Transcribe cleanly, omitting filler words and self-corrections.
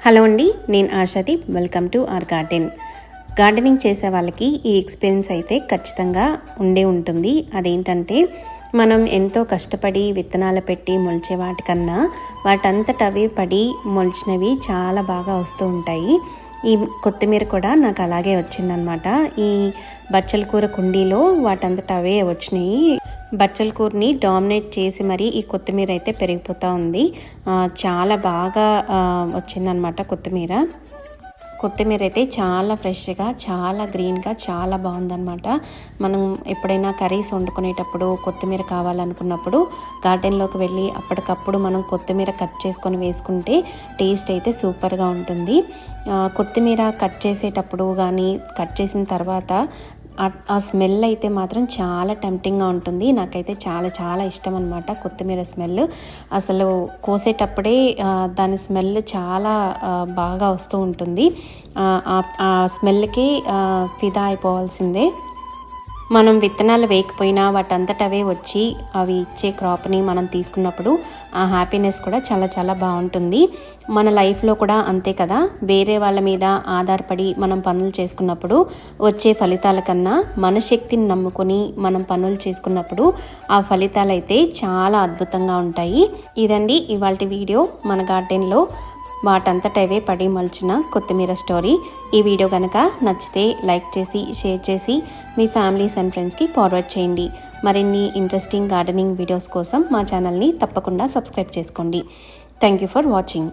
Hello అండి, నేను Ashadeep. Welcome to our garden. Gardening చేసే వాళ్ళకి ఈ ఎక్స్పీరియన్స్ అయితే ఖచ్చితంగా ఉంటుంది. అదేంటంటే మనం ఎంతో కష్టపడి విత్తనాలు పెట్టి మొలిచే వాటికన్నా వాటంతట అవే పడి మొలిచినవి చాలా బాగా వస్తూ ఉంటాయి. ఈ కొత్తిమీర కూడా నాకు అలాగే వచ్చిందనమాట. ఈ బచ్చల కూర కుండీలో వాటంతట అవే వచ్చినాయి. బచ్చల కూరని డామినేట్ చేసి మరి ఈ కొత్తిమీర అయితే పెరిగిపోతూ ఉంది. చాలా బాగా వచ్చిందనమాట కొత్తిమీర అయితే చాలా ఫ్రెష్గా, చాలా గ్రీన్గా, చాలా బాగుందనమాట. మనం ఎప్పుడైనా కర్రీస్ వండుకునేటప్పుడు కొత్తిమీర కావాలనుకున్నప్పుడు గార్డెన్లోకి వెళ్ళి అప్పటికప్పుడు మనం కొత్తిమీర కట్ చేసుకొని వేసుకుంటే టేస్ట్ అయితే సూపర్గా ఉంటుంది. కొత్తిమీర కట్ చేసేటప్పుడు కానీ కట్ చేసిన తర్వాత ఆ స్మెల్ అయితే మాత్రం చాలా టెంప్టింగ్గా ఉంటుంది. నాకైతే చాలా చాలా ఇష్టం అనమాట కొత్తిమీర స్మెల్. అసలు కోసేటప్పుడే దాని స్మెల్ చాలా బాగా వస్తూ ఉంటుంది. ఆ స్మెల్కి ఫిదా అయిపోవాల్సిందే. మనం విత్తనాలు వేయకపోయినా వాటంతటవే వచ్చి అవి ఇచ్చే క్రాప్ని మనం తీసుకున్నప్పుడు ఆ హ్యాపీనెస్ కూడా చాలా చాలా బాగుంటుంది. మన లైఫ్లో కూడా అంతే కదా. వేరే వాళ్ళ మీద ఆధారపడి మనం పనులు చేసుకున్నప్పుడు వచ్చే ఫలితాల కన్నా మన శక్తిని నమ్ముకొని మనం పనులు చేసుకున్నప్పుడు ఆ ఫలితాలు అయితే చాలా అద్భుతంగా ఉంటాయి. ఇదండి ఇవాల్టి వీడియో. మన గార్డెన్లో వాటంతటవే పడి మలిచిన కొత్తిమీర స్టోరీ. ఈ వీడియో కనుక నచ్చితే లైక్ చేసి షేర్ చేసి మీ ఫ్యామిలీస్ అండ్ ఫ్రెండ్స్కి ఫార్వర్డ్ చేయండి. మరిన్ని ఇంట్రెస్టింగ్ గార్డెనింగ్ వీడియోస్ కోసం మా ఛానల్ని తప్పకుండా సబ్స్క్రైబ్ చేసుకోండి. Thank you for watching.